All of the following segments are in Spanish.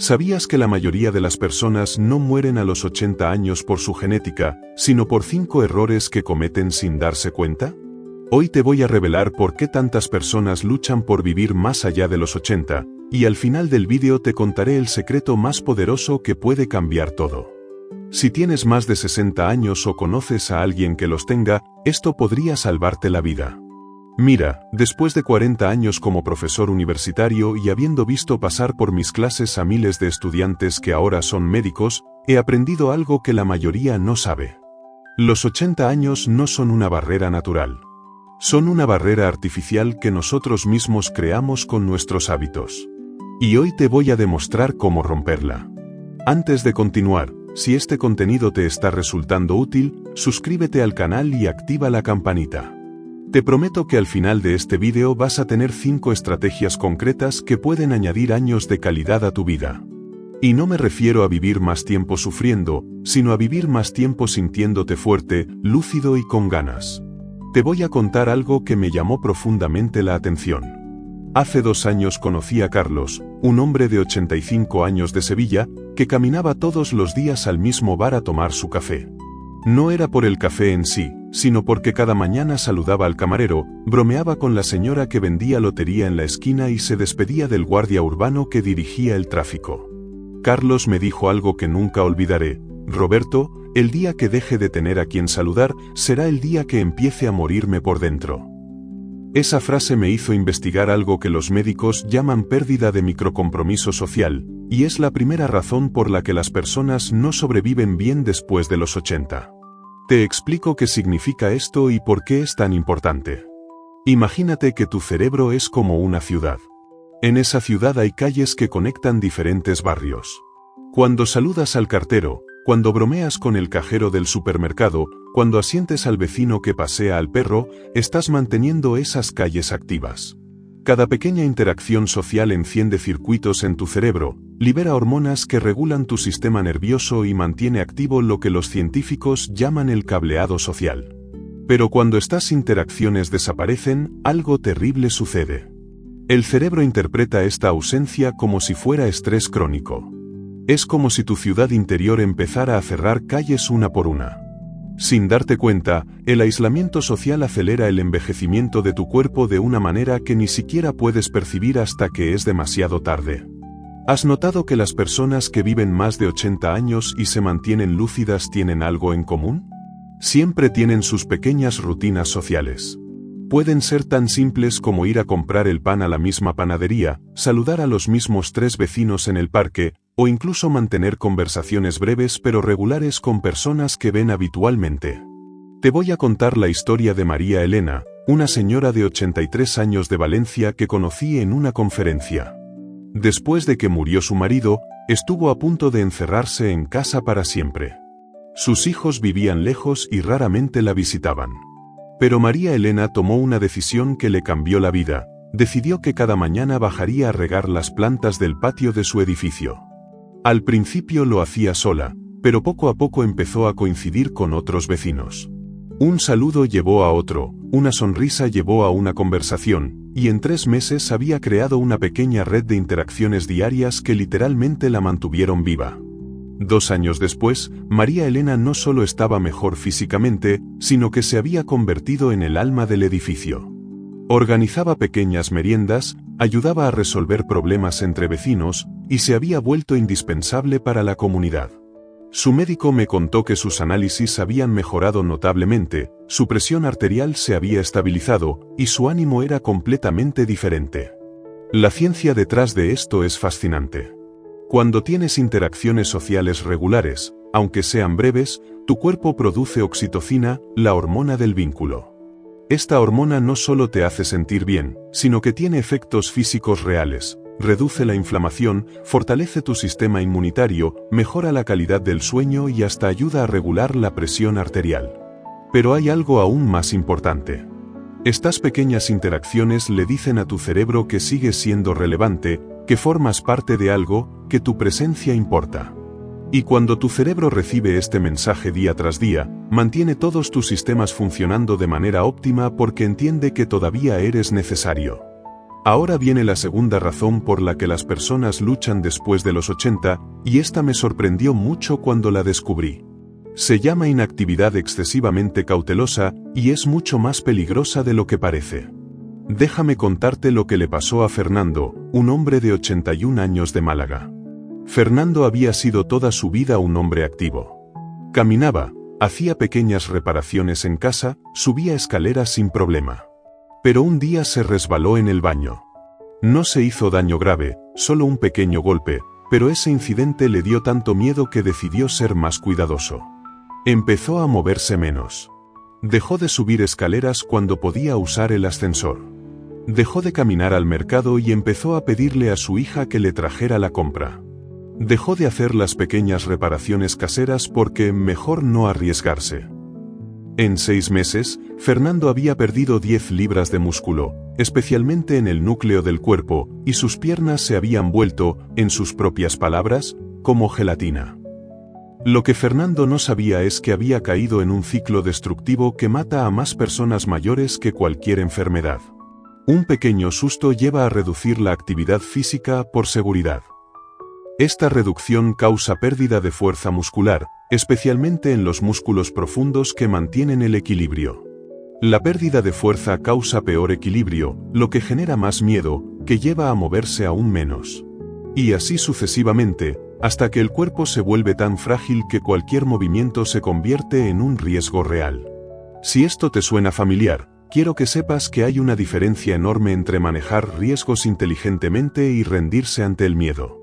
¿Sabías que la mayoría de las personas no mueren a los 80 años por su genética, sino por 5 errores que cometen sin darse cuenta? Hoy te voy a revelar por qué tantas personas luchan por vivir más allá de los 80, y al final del vídeo te contaré el secreto más poderoso que puede cambiar todo. Si tienes más de 60 años o conoces a alguien que los tenga, esto podría salvarte la vida. Mira, después de 40 años como profesor universitario y habiendo visto pasar por mis clases a miles de estudiantes que ahora son médicos, he aprendido algo que la mayoría no sabe. Los 80 años no son una barrera natural. Son una barrera artificial que nosotros mismos creamos con nuestros hábitos. Y hoy te voy a demostrar cómo romperla. Antes de continuar, si este contenido te está resultando útil, suscríbete al canal y activa la campanita. Te prometo que al final de este vídeo vas a tener 5 estrategias concretas que pueden añadir años de calidad a tu vida. Y no me refiero a vivir más tiempo sufriendo, sino a vivir más tiempo sintiéndote fuerte, lúcido y con ganas. Te voy a contar algo que me llamó profundamente la atención. Hace 2 años conocí a Carlos, un hombre de 85 años de Sevilla, que caminaba todos los días al mismo bar a tomar su café. No era por el café en sí, sino porque cada mañana saludaba al camarero, bromeaba con la señora que vendía lotería en la esquina y se despedía del guardia urbano que dirigía el tráfico. Carlos me dijo algo que nunca olvidaré: Roberto, el día que deje de tener a quien saludar, será el día que empiece a morirme por dentro. Esa frase me hizo investigar algo que los médicos llaman pérdida de microcompromiso social, y es la primera razón por la que las personas no sobreviven bien después de los 80. Te explico qué significa esto y por qué es tan importante. Imagínate que tu cerebro es como una ciudad. En esa ciudad hay calles que conectan diferentes barrios. Cuando saludas al cartero, cuando bromeas con el cajero del supermercado, cuando asientes al vecino que pasea al perro, estás manteniendo esas calles activas. Cada pequeña interacción social enciende circuitos en tu cerebro, libera hormonas que regulan tu sistema nervioso y mantiene activo lo que los científicos llaman el cableado social. Pero cuando estas interacciones desaparecen, algo terrible sucede. El cerebro interpreta esta ausencia como si fuera estrés crónico. Es como si tu ciudad interior empezara a cerrar calles una por una. Sin darte cuenta, el aislamiento social acelera el envejecimiento de tu cuerpo de una manera que ni siquiera puedes percibir hasta que es demasiado tarde. ¿Has notado que las personas que viven más de 80 años y se mantienen lúcidas tienen algo en común? Siempre tienen sus pequeñas rutinas sociales. Pueden ser tan simples como ir a comprar el pan a la misma panadería, saludar a los mismos 3 vecinos en el parque, o incluso mantener conversaciones breves pero regulares con personas que ven habitualmente. Te voy a contar la historia de María Elena, una señora de 83 años de Valencia que conocí en una conferencia. Después de que murió su marido, estuvo a punto de encerrarse en casa para siempre. Sus hijos vivían lejos y raramente la visitaban. Pero María Elena tomó una decisión que le cambió la vida. Decidió que cada mañana bajaría a regar las plantas del patio de su edificio. Al principio lo hacía sola, pero poco a poco empezó a coincidir con otros vecinos. Un saludo llevó a otro, una sonrisa llevó a una conversación, y en 3 meses había creado una pequeña red de interacciones diarias que literalmente la mantuvieron viva. 2 años después, María Elena no solo estaba mejor físicamente, sino que se había convertido en el alma del edificio. Organizaba pequeñas meriendas, ayudaba a resolver problemas entre vecinos, y se había vuelto indispensable para la comunidad. Su médico me contó que sus análisis habían mejorado notablemente, su presión arterial se había estabilizado, y su ánimo era completamente diferente. La ciencia detrás de esto es fascinante. Cuando tienes interacciones sociales regulares, aunque sean breves, tu cuerpo produce oxitocina, la hormona del vínculo. Esta hormona no solo te hace sentir bien, sino que tiene efectos físicos reales. Reduce la inflamación, fortalece tu sistema inmunitario, mejora la calidad del sueño y hasta ayuda a regular la presión arterial. Pero hay algo aún más importante. Estas pequeñas interacciones le dicen a tu cerebro que sigues siendo relevante, que formas parte de algo, que tu presencia importa. Y cuando tu cerebro recibe este mensaje día tras día, mantiene todos tus sistemas funcionando de manera óptima porque entiende que todavía eres necesario. Ahora viene la segunda razón por la que las personas luchan después de los 80, y esta me sorprendió mucho cuando la descubrí. Se llama inactividad excesivamente cautelosa, y es mucho más peligrosa de lo que parece. Déjame contarte lo que le pasó a Fernando, un hombre de 81 años de Málaga. Fernando había sido toda su vida un hombre activo. Caminaba, hacía pequeñas reparaciones en casa, subía escaleras sin problema. Pero un día se resbaló en el baño. No se hizo daño grave, solo un pequeño golpe, pero ese incidente le dio tanto miedo que decidió ser más cuidadoso. Empezó a moverse menos. Dejó de subir escaleras cuando podía usar el ascensor. Dejó de caminar al mercado y empezó a pedirle a su hija que le trajera la compra. Dejó de hacer las pequeñas reparaciones caseras porque mejor no arriesgarse. En 6 meses, Fernando había perdido 10 libras de músculo, especialmente en el núcleo del cuerpo, y sus piernas se habían vuelto, en sus propias palabras, como gelatina. Lo que Fernando no sabía es que había caído en un ciclo destructivo que mata a más personas mayores que cualquier enfermedad. Un pequeño susto lleva a reducir la actividad física por seguridad. Esta reducción causa pérdida de fuerza muscular, especialmente en los músculos profundos que mantienen el equilibrio. La pérdida de fuerza causa peor equilibrio, lo que genera más miedo, que lleva a moverse aún menos. Y así sucesivamente, hasta que el cuerpo se vuelve tan frágil que cualquier movimiento se convierte en un riesgo real. Si esto te suena familiar, quiero que sepas que hay una diferencia enorme entre manejar riesgos inteligentemente y rendirse ante el miedo.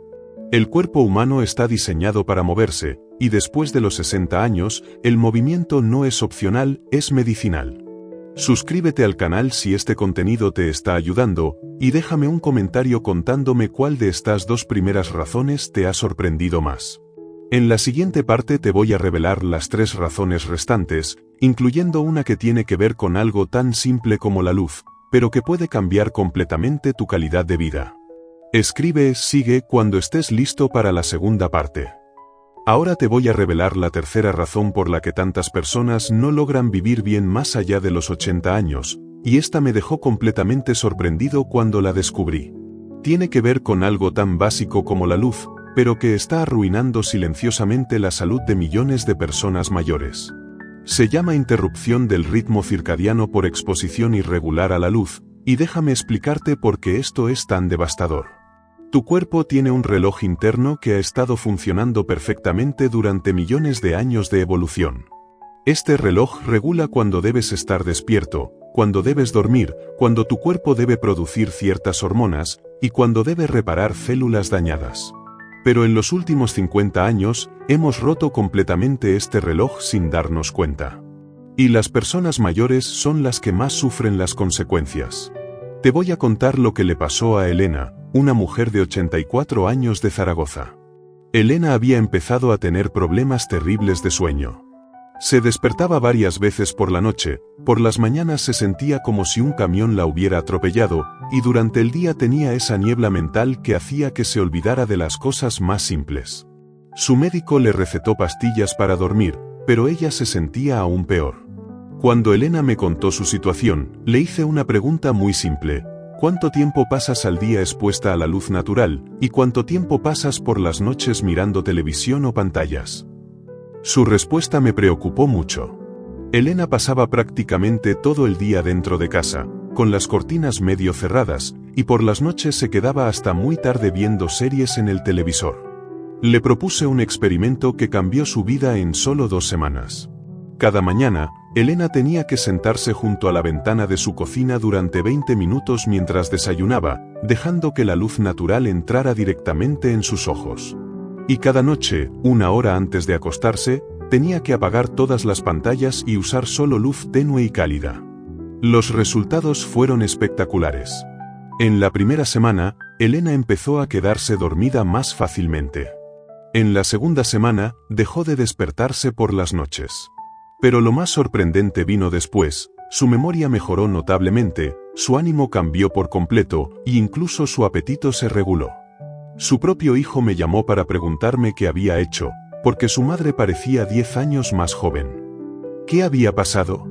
El cuerpo humano está diseñado para moverse, y después de los 60 años, el movimiento no es opcional, es medicinal. Suscríbete al canal si este contenido te está ayudando, y déjame un comentario contándome cuál de estas 2 primeras razones te ha sorprendido más. En la siguiente parte te voy a revelar las 3 razones restantes, incluyendo una que tiene que ver con algo tan simple como la luz, pero que puede cambiar completamente tu calidad de vida. Escribe sigue cuando estés listo para la segunda parte. Ahora te voy a revelar la tercera razón por la que tantas personas no logran vivir bien más allá de los 80 años, y esta me dejó completamente sorprendido cuando la descubrí. Tiene que ver con algo tan básico como la luz, pero que está arruinando silenciosamente la salud de millones de personas mayores. Se llama interrupción del ritmo circadiano por exposición irregular a la luz, y déjame explicarte por qué esto es tan devastador. Tu cuerpo tiene un reloj interno que ha estado funcionando perfectamente durante millones de años de evolución. Este reloj regula cuándo debes estar despierto, cuándo debes dormir, cuándo tu cuerpo debe producir ciertas hormonas, y cuándo debe reparar células dañadas. Pero en los últimos 50 años, hemos roto completamente este reloj sin darnos cuenta. Y las personas mayores son las que más sufren las consecuencias. Te voy a contar lo que le pasó a Elena, una mujer de 84 años de Zaragoza. Elena había empezado a tener problemas terribles de sueño. Se despertaba varias veces por la noche, por las mañanas se sentía como si un camión la hubiera atropellado, y durante el día tenía esa niebla mental que hacía que se olvidara de las cosas más simples. Su médico le recetó pastillas para dormir, pero ella se sentía aún peor. Cuando Elena me contó su situación, le hice una pregunta muy simple: ¿cuánto tiempo pasas al día expuesta a la luz natural, y cuánto tiempo pasas por las noches mirando televisión o pantallas? Su respuesta me preocupó mucho. Elena pasaba prácticamente todo el día dentro de casa, con las cortinas medio cerradas, y por las noches se quedaba hasta muy tarde viendo series en el televisor. Le propuse un experimento que cambió su vida en solo 2 semanas. Cada mañana, Elena tenía que sentarse junto a la ventana de su cocina durante 20 minutos mientras desayunaba, dejando que la luz natural entrara directamente en sus ojos. Y cada noche, 1 hora antes de acostarse, tenía que apagar todas las pantallas y usar solo luz tenue y cálida. Los resultados fueron espectaculares. En la primera semana, Elena empezó a quedarse dormida más fácilmente. En la segunda semana, dejó de despertarse por las noches. Pero lo más sorprendente vino después: su memoria mejoró notablemente, su ánimo cambió por completo, e incluso su apetito se reguló. Su propio hijo me llamó para preguntarme qué había hecho, porque su madre parecía 10 años más joven. ¿Qué había pasado?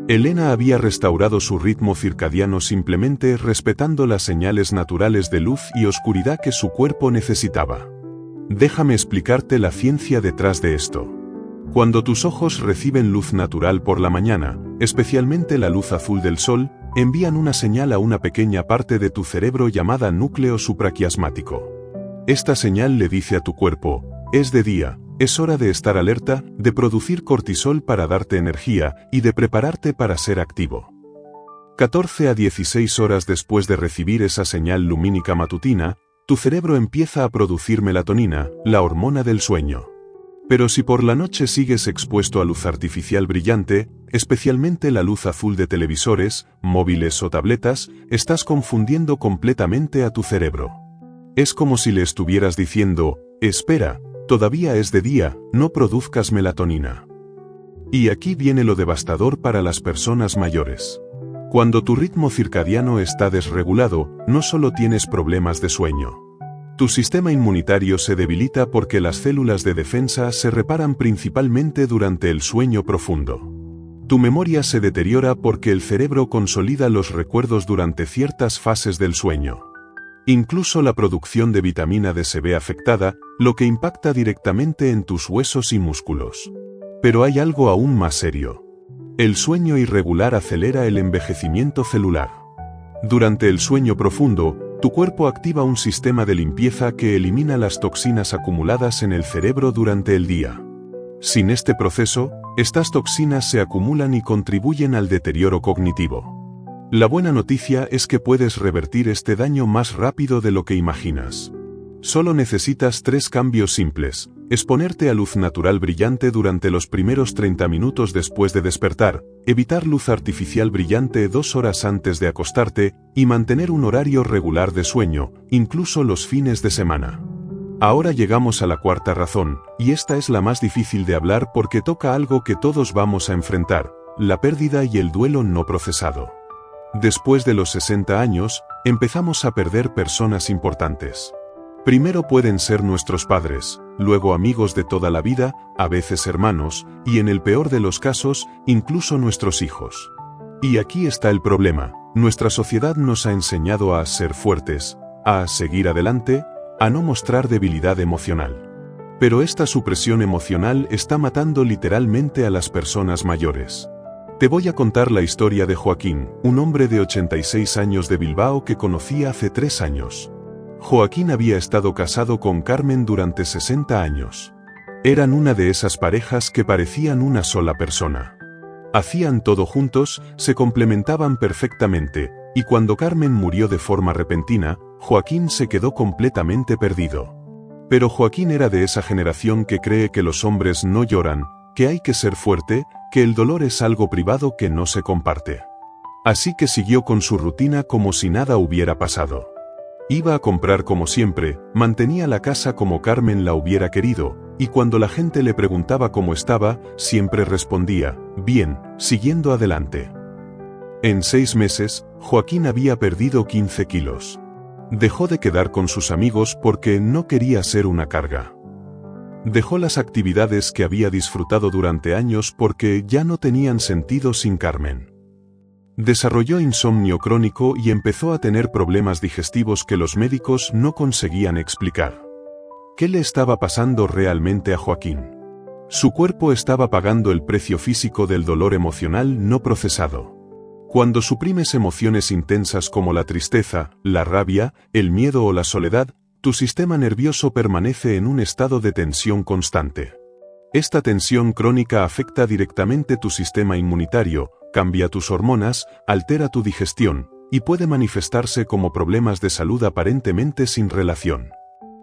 Elena había restaurado su ritmo circadiano simplemente respetando las señales naturales de luz y oscuridad que su cuerpo necesitaba. Déjame explicarte la ciencia detrás de esto. Cuando tus ojos reciben luz natural por la mañana, especialmente la luz azul del sol, envían una señal a una pequeña parte de tu cerebro llamada núcleo supraquiasmático. Esta señal le dice a tu cuerpo, es de día, es hora de estar alerta, de producir cortisol para darte energía y de prepararte para ser activo. 14 a 16 horas después de recibir esa señal lumínica matutina, tu cerebro empieza a producir melatonina, la hormona del sueño. Pero si por la noche sigues expuesto a luz artificial brillante, especialmente la luz azul de televisores, móviles o tabletas, estás confundiendo completamente a tu cerebro. Es como si le estuvieras diciendo, espera, todavía es de día, no produzcas melatonina. Y aquí viene lo devastador para las personas mayores. Cuando tu ritmo circadiano está desregulado, no solo tienes problemas de sueño. Tu sistema inmunitario se debilita porque las células de defensa se reparan principalmente durante el sueño profundo. Tu memoria se deteriora porque el cerebro consolida los recuerdos durante ciertas fases del sueño. Incluso la producción de vitamina D se ve afectada, lo que impacta directamente en tus huesos y músculos. Pero hay algo aún más serio. El sueño irregular acelera el envejecimiento celular. Durante el sueño profundo, tu cuerpo activa un sistema de limpieza que elimina las toxinas acumuladas en el cerebro durante el día. Sin este proceso, estas toxinas se acumulan y contribuyen al deterioro cognitivo. La buena noticia es que puedes revertir este daño más rápido de lo que imaginas. Solo necesitas 3 cambios simples: exponerte a luz natural brillante durante los primeros 30 minutos después de despertar, evitar luz artificial brillante 2 horas antes de acostarte, y mantener un horario regular de sueño, incluso los fines de semana. Ahora llegamos a la cuarta razón, y esta es la más difícil de hablar porque toca algo que todos vamos a enfrentar: la pérdida y el duelo no procesado. Después de los 60 años, empezamos a perder personas importantes. Primero pueden ser nuestros padres, luego amigos de toda la vida, a veces hermanos, y en el peor de los casos, incluso nuestros hijos. Y aquí está el problema: nuestra sociedad nos ha enseñado a ser fuertes, a seguir adelante, a no mostrar debilidad emocional. Pero esta supresión emocional está matando literalmente a las personas mayores. Te voy a contar la historia de Joaquín, un hombre de 86 años de Bilbao que conocí hace 3 años. Joaquín había estado casado con Carmen durante 60 años. Eran una de esas parejas que parecían una sola persona. Hacían todo juntos, se complementaban perfectamente, y cuando Carmen murió de forma repentina, Joaquín se quedó completamente perdido. Pero Joaquín era de esa generación que cree que los hombres no lloran, que hay que ser fuerte, que el dolor es algo privado que no se comparte. Así que siguió con su rutina como si nada hubiera pasado. Iba a comprar como siempre, mantenía la casa como Carmen la hubiera querido, y cuando la gente le preguntaba cómo estaba, siempre respondía, bien, siguiendo adelante. En 6 meses, Joaquín había perdido 15 kilos. Dejó de quedar con sus amigos porque no quería ser una carga. Dejó las actividades que había disfrutado durante años porque ya no tenían sentido sin Carmen. Desarrolló insomnio crónico y empezó a tener problemas digestivos que los médicos no conseguían explicar. ¿Qué le estaba pasando realmente a Joaquín? Su cuerpo estaba pagando el precio físico del dolor emocional no procesado. Cuando suprimes emociones intensas como la tristeza, la rabia, el miedo o la soledad, tu sistema nervioso permanece en un estado de tensión constante. Esta tensión crónica afecta directamente tu sistema inmunitario, cambia tus hormonas, altera tu digestión, y puede manifestarse como problemas de salud aparentemente sin relación.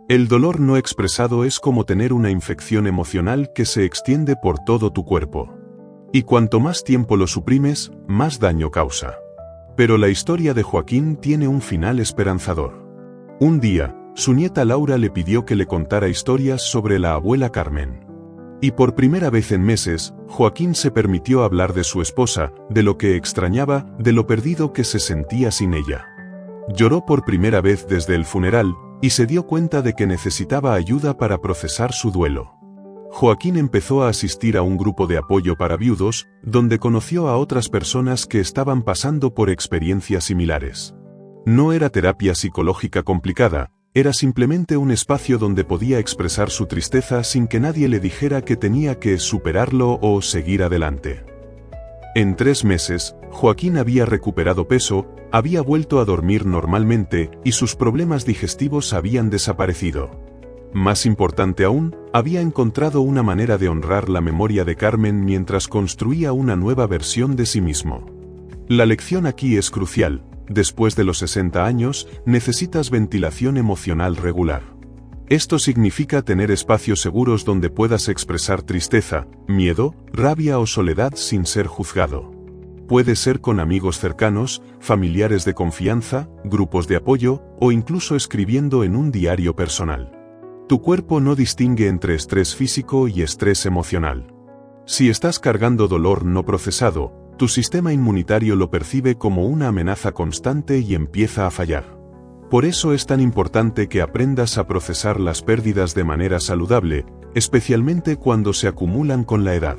El dolor no expresado es como tener una infección emocional que se extiende por todo tu cuerpo. Y cuanto más tiempo lo suprimes, más daño causa. Pero la historia de Joaquín tiene un final esperanzador. Un día, su nieta Laura le pidió que le contara historias sobre la abuela Carmen. Y por primera vez en meses, Joaquín se permitió hablar de su esposa, de lo que extrañaba, de lo perdido que se sentía sin ella. Lloró por primera vez desde el funeral, y se dio cuenta de que necesitaba ayuda para procesar su duelo. Joaquín empezó a asistir a un grupo de apoyo para viudos, donde conoció a otras personas que estaban pasando por experiencias similares. No era terapia psicológica complicada, era simplemente un espacio donde podía expresar su tristeza sin que nadie le dijera que tenía que superarlo o seguir adelante. En 3 meses, Joaquín había recuperado peso, había vuelto a dormir normalmente y sus problemas digestivos habían desaparecido. Más importante aún, había encontrado una manera de honrar la memoria de Carmen mientras construía una nueva versión de sí mismo. La lección aquí es crucial: después de los 60 años, necesitas ventilación emocional regular. Esto significa tener espacios seguros donde puedas expresar tristeza, miedo, rabia o soledad sin ser juzgado. Puede ser con amigos cercanos, familiares de confianza, grupos de apoyo, o incluso escribiendo en un diario personal. Tu cuerpo no distingue entre estrés físico y estrés emocional. Si estás cargando dolor no procesado, tu sistema inmunitario lo percibe como una amenaza constante y empieza a fallar. Por eso es tan importante que aprendas a procesar las pérdidas de manera saludable, especialmente cuando se acumulan con la edad.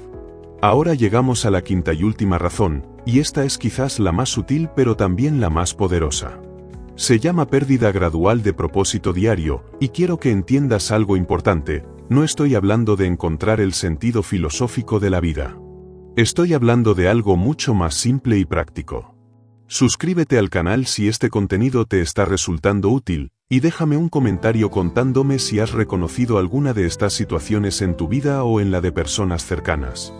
Ahora llegamos a la quinta y última razón, y esta es quizás la más sutil pero también la más poderosa. Se llama pérdida gradual de propósito diario, y quiero que entiendas algo importante: no estoy hablando de encontrar el sentido filosófico de la vida. Estoy hablando de algo mucho más simple y práctico. Suscríbete al canal si este contenido te está resultando útil, y déjame un comentario contándome si has reconocido alguna de estas situaciones en tu vida o en la de personas cercanas.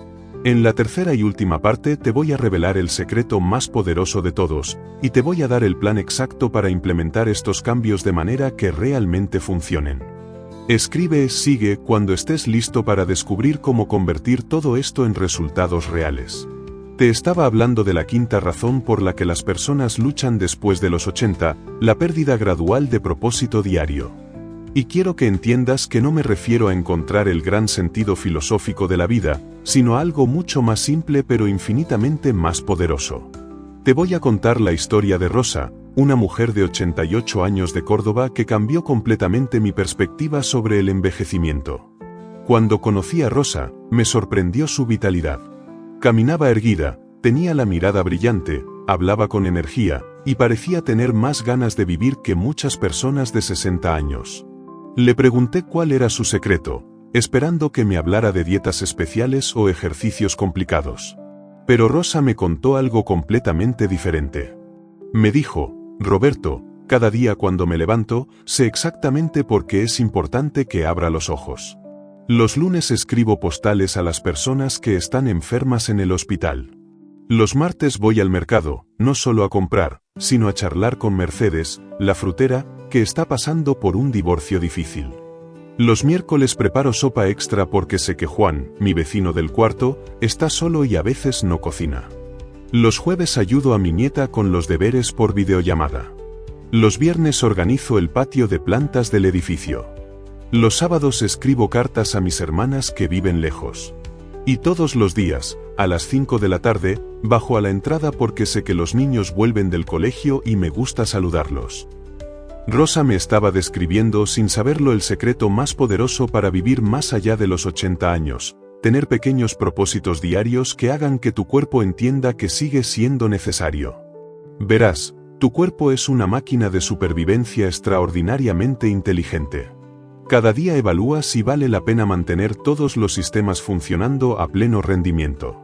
En la tercera y última parte te voy a revelar el secreto más poderoso de todos, y te voy a dar el plan exacto para implementar estos cambios de manera que realmente funcionen. Escribe, sigue cuando estés listo para descubrir cómo convertir todo esto en resultados reales. Te estaba hablando de la quinta razón por la que las personas luchan después de los 80, la pérdida gradual de propósito diario. Y quiero que entiendas que no me refiero a encontrar el gran sentido filosófico de la vida, sino a algo mucho más simple pero infinitamente más poderoso. Te voy a contar la historia de Rosa, una mujer de 88 años de Córdoba que cambió completamente mi perspectiva sobre el envejecimiento. Cuando conocí a Rosa, me sorprendió su vitalidad. Caminaba erguida, tenía la mirada brillante, hablaba con energía, y parecía tener más ganas de vivir que muchas personas de 60 años. Le pregunté cuál era su secreto, esperando que me hablara de dietas especiales o ejercicios complicados. Pero Rosa me contó algo completamente diferente. Me dijo: Roberto, cada día cuando me levanto, sé exactamente por qué es importante que abra los ojos. Los lunes escribo postales a las personas que están enfermas en el hospital. Los martes voy al mercado, no solo a comprar, sino a charlar con Mercedes, la frutera, que está pasando por un divorcio difícil. Los miércoles preparo sopa extra porque sé que Juan, mi vecino del cuarto, está solo y a veces no cocina. Los jueves ayudo a mi nieta con los deberes por videollamada. Los viernes organizo el patio de plantas del edificio. Los sábados escribo cartas a mis hermanas que viven lejos. Y todos los días, a las 5 de la tarde, bajo a la entrada porque sé que los niños vuelven del colegio y me gusta saludarlos. Rosa me estaba describiendo sin saberlo el secreto más poderoso para vivir más allá de los 80 años: tener pequeños propósitos diarios que hagan que tu cuerpo entienda que sigue siendo necesario. Verás, tu cuerpo es una máquina de supervivencia extraordinariamente inteligente. Cada día evalúa si vale la pena mantener todos los sistemas funcionando a pleno rendimiento.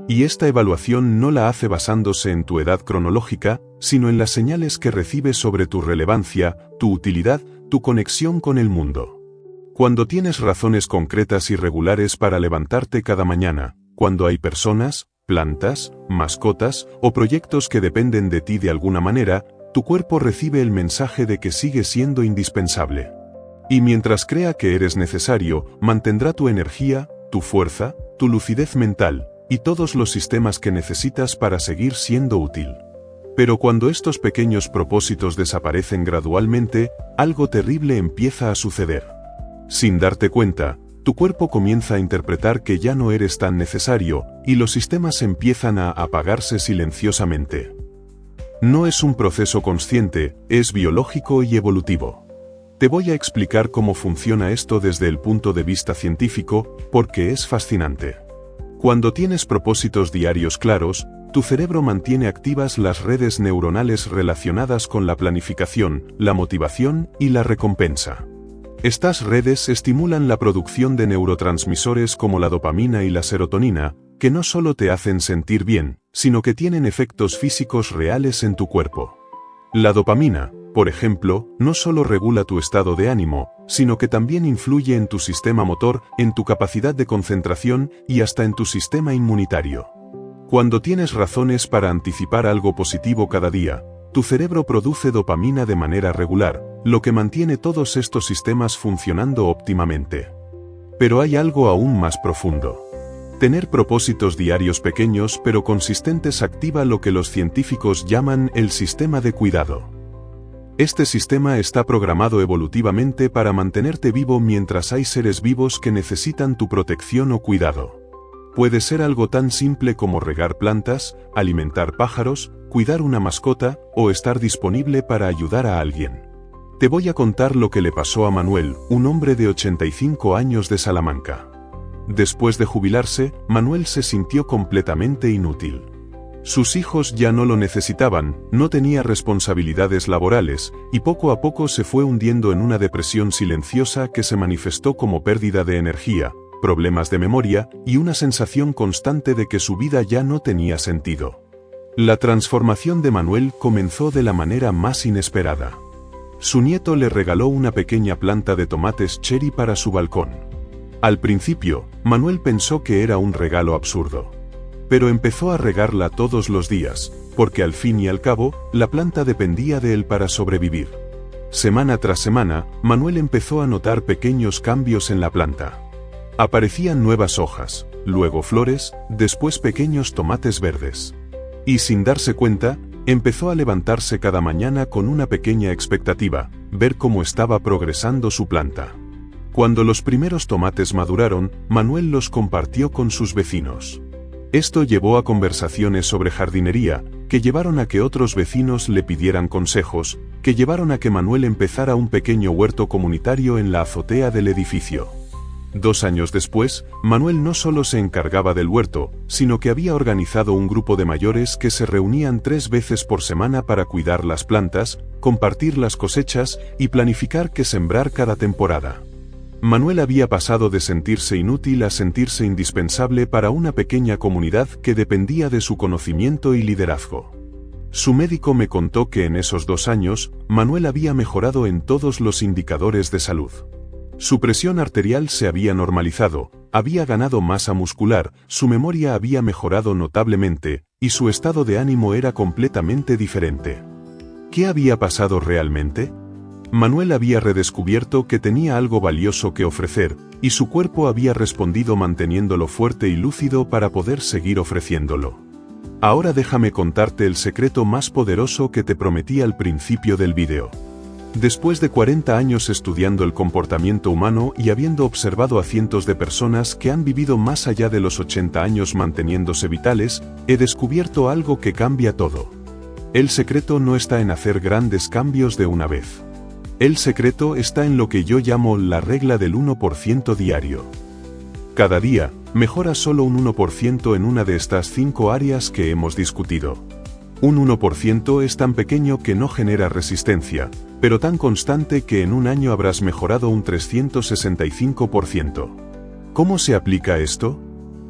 Y esta evaluación no la hace basándose en tu edad cronológica, sino en las señales que recibes sobre tu relevancia, tu utilidad, tu conexión con el mundo. Cuando tienes razones concretas y regulares para levantarte cada mañana, cuando hay personas, plantas, mascotas o proyectos que dependen de ti de alguna manera, tu cuerpo recibe el mensaje de que sigue siendo indispensable. Y mientras crea que eres necesario, mantendrá tu energía, tu fuerza, tu lucidez mental, y todos los sistemas que necesitas para seguir siendo útil. Pero cuando estos pequeños propósitos desaparecen gradualmente, algo terrible empieza a suceder. Sin darte cuenta, tu cuerpo comienza a interpretar que ya no eres tan necesario, y los sistemas empiezan a apagarse silenciosamente. No es un proceso consciente, es biológico y evolutivo. Te voy a explicar cómo funciona esto desde el punto de vista científico, porque es fascinante. Cuando tienes propósitos diarios claros, tu cerebro mantiene activas las redes neuronales relacionadas con la planificación, la motivación y la recompensa. Estas redes estimulan la producción de neurotransmisores como la dopamina y la serotonina, que no solo te hacen sentir bien, sino que tienen efectos físicos reales en tu cuerpo. La dopamina, por ejemplo, no solo regula tu estado de ánimo, sino que también influye en tu sistema motor, en tu capacidad de concentración y hasta en tu sistema inmunitario. Cuando tienes razones para anticipar algo positivo cada día, tu cerebro produce dopamina de manera regular, lo que mantiene todos estos sistemas funcionando óptimamente. Pero hay algo aún más profundo. Tener propósitos diarios pequeños pero consistentes activa lo que los científicos llaman el sistema de cuidado. Este sistema está programado evolutivamente para mantenerte vivo mientras hay seres vivos que necesitan tu protección o cuidado. Puede ser algo tan simple como regar plantas, alimentar pájaros, cuidar una mascota o estar disponible para ayudar a alguien. Te voy a contar lo que le pasó a Manuel, un hombre de 85 años de Salamanca. Después de jubilarse, Manuel se sintió completamente inútil. Sus hijos ya no lo necesitaban, no tenía responsabilidades laborales, y poco a poco se fue hundiendo en una depresión silenciosa que se manifestó como pérdida de energía, problemas de memoria y una sensación constante de que su vida ya no tenía sentido. La transformación de Manuel comenzó de la manera más inesperada. Su nieto le regaló una pequeña planta de tomates cherry para su balcón. Al principio, Manuel pensó que era un regalo absurdo. Pero empezó a regarla todos los días, porque al fin y al cabo, la planta dependía de él para sobrevivir. Semana tras semana, Manuel empezó a notar pequeños cambios en la planta. Aparecían nuevas hojas, luego flores, después pequeños tomates verdes. Y sin darse cuenta, empezó a levantarse cada mañana con una pequeña expectativa, ver cómo estaba progresando su planta. Cuando los primeros tomates maduraron, Manuel los compartió con sus vecinos. Esto llevó a conversaciones sobre jardinería, que llevaron a que otros vecinos le pidieran consejos, que llevaron a que Manuel empezara un pequeño huerto comunitario en la azotea del edificio. 2 años después, Manuel no solo se encargaba del huerto, sino que había organizado un grupo de mayores que se reunían 3 veces por semana para cuidar las plantas, compartir las cosechas y planificar qué sembrar cada temporada. Manuel había pasado de sentirse inútil a sentirse indispensable para una pequeña comunidad que dependía de su conocimiento y liderazgo. Su médico me contó que en esos 2 años, Manuel había mejorado en todos los indicadores de salud. Su presión arterial se había normalizado, había ganado masa muscular, su memoria había mejorado notablemente, y su estado de ánimo era completamente diferente. ¿Qué había pasado realmente? Manuel había redescubierto que tenía algo valioso que ofrecer, y su cuerpo había respondido manteniéndolo fuerte y lúcido para poder seguir ofreciéndolo. Ahora déjame contarte el secreto más poderoso que te prometí al principio del vídeo. Después de 40 años estudiando el comportamiento humano y habiendo observado a cientos de personas que han vivido más allá de los 80 años manteniéndose vitales, he descubierto algo que cambia todo. El secreto no está en hacer grandes cambios de una vez. El secreto está en lo que yo llamo la regla del 1% diario. Cada día, mejora solo un 1% en una de estas 5 áreas que hemos discutido. Un 1% es tan pequeño que no genera resistencia, pero tan constante que en un año habrás mejorado un 365%. ¿Cómo se aplica esto?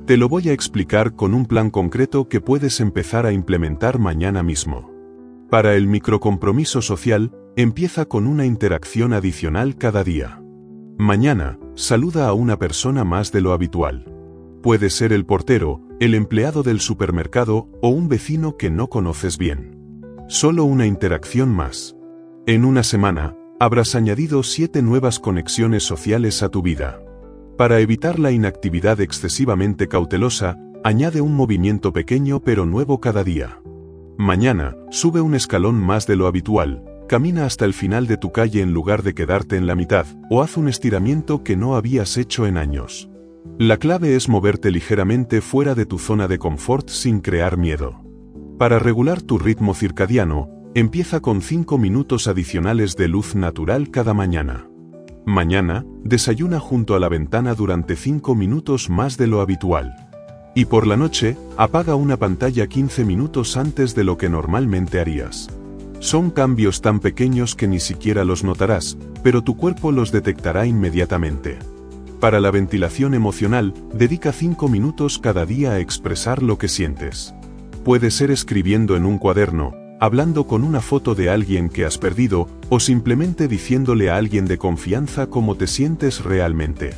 Te lo voy a explicar con un plan concreto que puedes empezar a implementar mañana mismo. Para el microcompromiso social, empieza con una interacción adicional cada día. Mañana, saluda a una persona más de lo habitual. Puede ser el portero, el empleado del supermercado o un vecino que no conoces bien. Solo una interacción más. En una semana, habrás añadido 7 nuevas conexiones sociales a tu vida. Para evitar la inactividad excesivamente cautelosa, añade un movimiento pequeño pero nuevo cada día. Mañana, sube un escalón más de lo habitual, camina hasta el final de tu calle en lugar de quedarte en la mitad, o haz un estiramiento que no habías hecho en años. La clave es moverte ligeramente fuera de tu zona de confort sin crear miedo. Para regular tu ritmo circadiano, Empieza con 5 minutos adicionales de luz natural cada mañana. Mañana, desayuna junto a la ventana durante 5 minutos más de lo habitual. Y por la noche, apaga una pantalla 15 minutos antes de lo que normalmente harías. Son cambios tan pequeños que ni siquiera los notarás, pero tu cuerpo los detectará inmediatamente. Para la ventilación emocional, dedica 5 minutos cada día a expresar lo que sientes. Puede ser escribiendo en un cuaderno, hablando con una foto de alguien que has perdido, o simplemente diciéndole a alguien de confianza cómo te sientes realmente.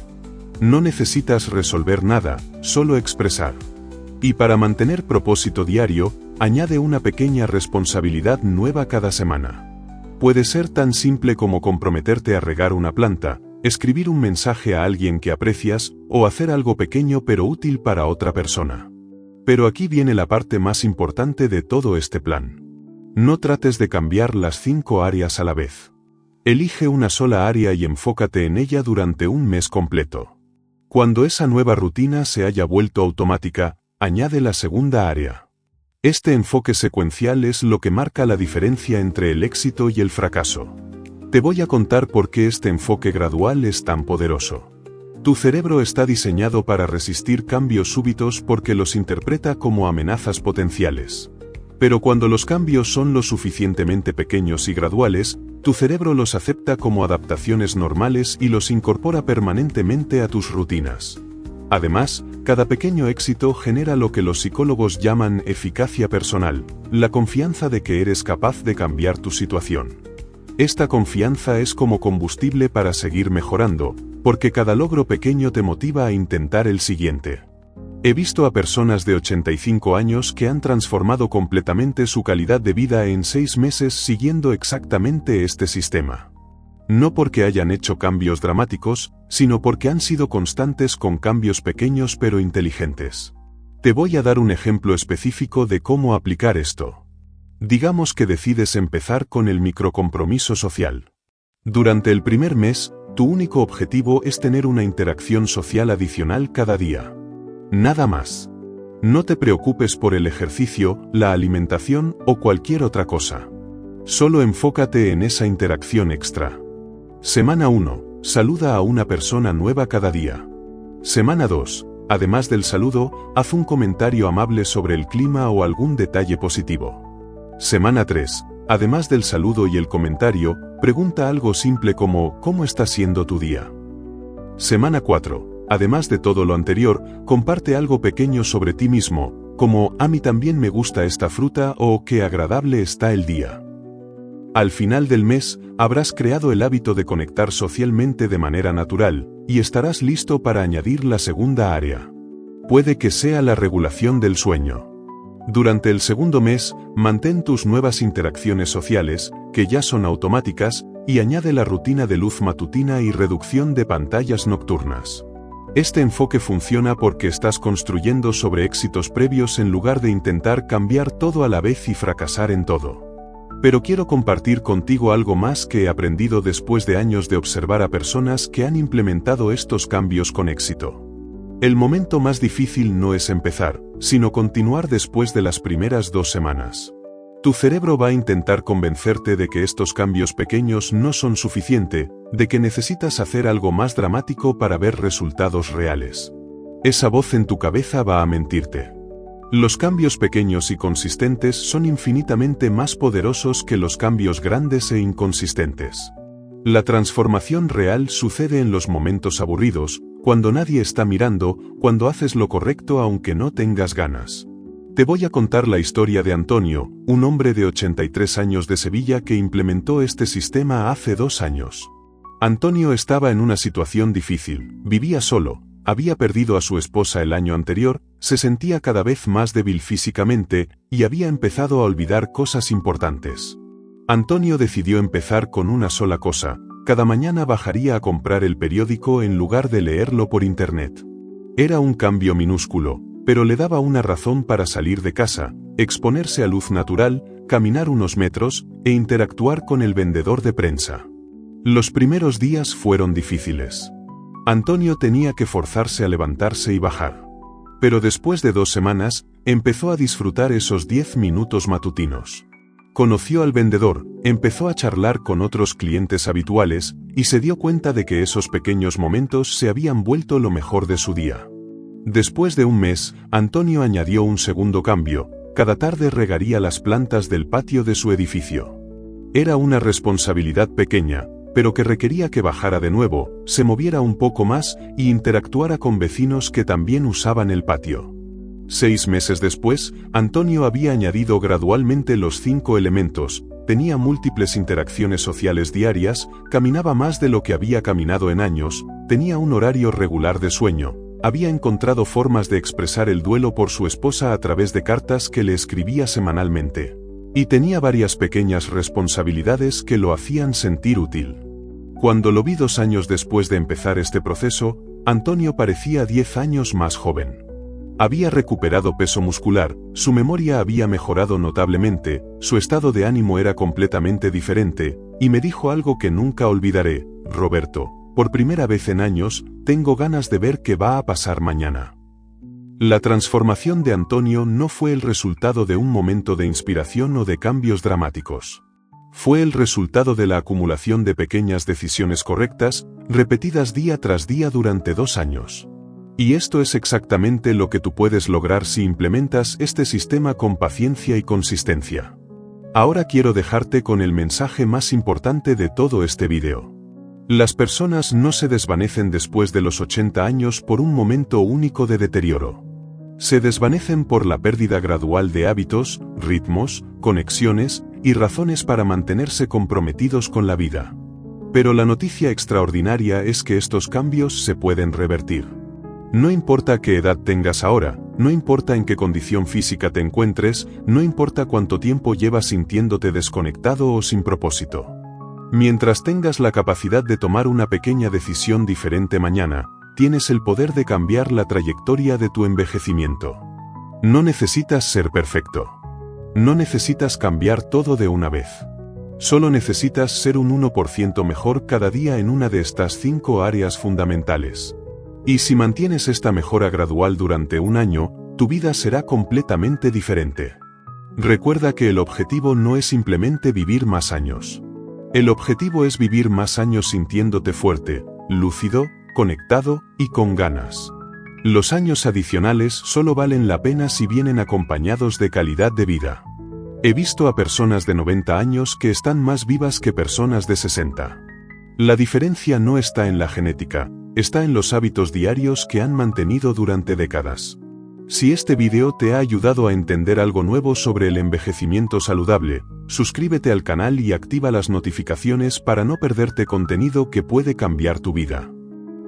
No necesitas resolver nada, solo expresar. Y para mantener propósito diario, añade una pequeña responsabilidad nueva cada semana. Puede ser tan simple como comprometerte a regar una planta, escribir un mensaje a alguien que aprecias, o hacer algo pequeño pero útil para otra persona. Pero aquí viene la parte más importante de todo este plan. No trates de cambiar las 5 áreas a la vez. Elige una sola área y enfócate en ella durante un mes completo. Cuando esa nueva rutina se haya vuelto automática, añade la segunda área. Este enfoque secuencial es lo que marca la diferencia entre el éxito y el fracaso. Te voy a contar por qué este enfoque gradual es tan poderoso. Tu cerebro está diseñado para resistir cambios súbitos porque los interpreta como amenazas potenciales. Pero cuando los cambios son lo suficientemente pequeños y graduales, tu cerebro los acepta como adaptaciones normales y los incorpora permanentemente a tus rutinas. Además, cada pequeño éxito genera lo que los psicólogos llaman eficacia personal, la confianza de que eres capaz de cambiar tu situación. Esta confianza es como combustible para seguir mejorando, porque cada logro pequeño te motiva a intentar el siguiente. He visto a personas de 85 años que han transformado completamente su calidad de vida en 6 meses siguiendo exactamente este sistema. No porque hayan hecho cambios dramáticos, sino porque han sido constantes con cambios pequeños pero inteligentes. Te voy a dar un ejemplo específico de cómo aplicar esto. Digamos que decides empezar con el microcompromiso social. Durante el primer mes, tu único objetivo es tener una interacción social adicional cada día. Nada más. No te preocupes por el ejercicio, la alimentación o cualquier otra cosa. Solo enfócate en esa interacción extra. Semana 1. Saluda a una persona nueva cada día. Semana 2. Además del saludo, haz un comentario amable sobre el clima o algún detalle positivo. Semana 3. Además del saludo y el comentario, pregunta algo simple como ¿cómo está siendo tu día? Semana 4. Además de todo lo anterior, comparte algo pequeño sobre ti mismo, como a mí también me gusta esta fruta o qué agradable está el día. Al final del mes, habrás creado el hábito de conectar socialmente de manera natural, y estarás listo para añadir la segunda área. Puede que sea la regulación del sueño. Durante el segundo mes, mantén tus nuevas interacciones sociales, que ya son automáticas, y añade la rutina de luz matutina y reducción de pantallas nocturnas. Este enfoque funciona porque estás construyendo sobre éxitos previos en lugar de intentar cambiar todo a la vez y fracasar en todo. Pero quiero compartir contigo algo más que he aprendido después de años de observar a personas que han implementado estos cambios con éxito. El momento más difícil no es empezar, sino continuar después de las primeras 2 semanas. Tu cerebro va a intentar convencerte de que estos cambios pequeños no son suficiente, de que necesitas hacer algo más dramático para ver resultados reales. Esa voz en tu cabeza va a mentirte. Los cambios pequeños y consistentes son infinitamente más poderosos que los cambios grandes e inconsistentes. La transformación real sucede en los momentos aburridos, cuando nadie está mirando, cuando haces lo correcto aunque no tengas ganas. Te voy a contar la historia de Antonio, un hombre de 83 años de Sevilla que implementó este sistema hace 2 años. Antonio estaba en una situación difícil, vivía solo, había perdido a su esposa el año anterior, se sentía cada vez más débil físicamente, y había empezado a olvidar cosas importantes. Antonio decidió empezar con una sola cosa: cada mañana bajaría a comprar el periódico en lugar de leerlo por internet. Era un cambio minúsculo, pero le daba una razón para salir de casa, exponerse a luz natural, caminar unos metros, e interactuar con el vendedor de prensa. Los primeros días fueron difíciles. Antonio tenía que forzarse a levantarse y bajar. Pero después de 2 semanas, empezó a disfrutar esos 10 minutos matutinos. Conoció al vendedor, empezó a charlar con otros clientes habituales, y se dio cuenta de que esos pequeños momentos se habían vuelto lo mejor de su día. Después de un mes, Antonio añadió un segundo cambio: cada tarde regaría las plantas del patio de su edificio. Era una responsabilidad pequeña, pero que requería que bajara de nuevo, se moviera un poco más y interactuara con vecinos que también usaban el patio. 6 meses después, Antonio había añadido gradualmente los 5 elementos, tenía múltiples interacciones sociales diarias, caminaba más de lo que había caminado en años, tenía un horario regular de sueño, había encontrado formas de expresar el duelo por su esposa a través de cartas que le escribía semanalmente. Y tenía varias pequeñas responsabilidades que lo hacían sentir útil. Cuando lo vi 2 años después de empezar este proceso, Antonio parecía 10 años más joven. Había recuperado peso muscular, su memoria había mejorado notablemente, su estado de ánimo era completamente diferente, y me dijo algo que nunca olvidaré: Roberto, por primera vez en años, tengo ganas de ver qué va a pasar mañana. La transformación de Antonio no fue el resultado de un momento de inspiración o de cambios dramáticos. Fue el resultado de la acumulación de pequeñas decisiones correctas, repetidas día tras día durante 2 años. Y esto es exactamente lo que tú puedes lograr si implementas este sistema con paciencia y consistencia. Ahora quiero dejarte con el mensaje más importante de todo este video. Las personas no se desvanecen después de los 80 años por un momento único de deterioro. Se desvanecen por la pérdida gradual de hábitos, ritmos, conexiones y razones para mantenerse comprometidos con la vida. Pero la noticia extraordinaria es que estos cambios se pueden revertir. No importa qué edad tengas ahora, no importa en qué condición física te encuentres, no importa cuánto tiempo llevas sintiéndote desconectado o sin propósito. Mientras tengas la capacidad de tomar una pequeña decisión diferente mañana, tienes el poder de cambiar la trayectoria de tu envejecimiento. No necesitas ser perfecto. No necesitas cambiar todo de una vez. Solo necesitas ser un 1% mejor cada día en una de estas 5 áreas fundamentales. Y si mantienes esta mejora gradual durante un año, tu vida será completamente diferente. Recuerda que el objetivo no es simplemente vivir más años. El objetivo es vivir más años sintiéndote fuerte, lúcido, conectado y con ganas. Los años adicionales solo valen la pena si vienen acompañados de calidad de vida. He visto a personas de 90 años que están más vivas que personas de 60. La diferencia no está en la genética, está en los hábitos diarios que han mantenido durante décadas. Si este video te ha ayudado a entender algo nuevo sobre el envejecimiento saludable, suscríbete al canal y activa las notificaciones para no perderte contenido que puede cambiar tu vida.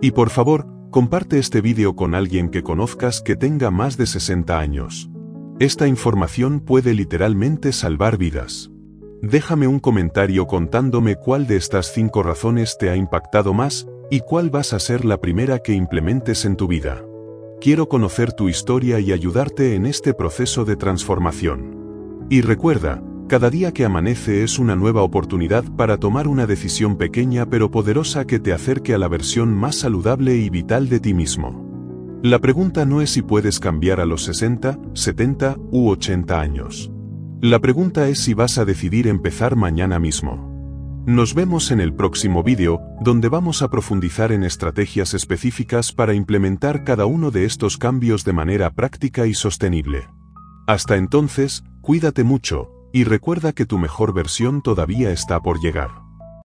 Y por favor, comparte este video con alguien que conozcas que tenga más de 60 años. Esta información puede literalmente salvar vidas. Déjame un comentario contándome cuál de estas 5 razones te ha impactado más y cuál vas a ser la primera que implementes en tu vida. Quiero conocer tu historia y ayudarte en este proceso de transformación. Y recuerda, cada día que amanece es una nueva oportunidad para tomar una decisión pequeña pero poderosa que te acerque a la versión más saludable y vital de ti mismo. La pregunta no es si puedes cambiar a los 60, 70 u 80 años. La pregunta es si vas a decidir empezar mañana mismo. Nos vemos en el próximo vídeo, donde vamos a profundizar en estrategias específicas para implementar cada uno de estos cambios de manera práctica y sostenible. Hasta entonces, cuídate mucho, y recuerda que tu mejor versión todavía está por llegar.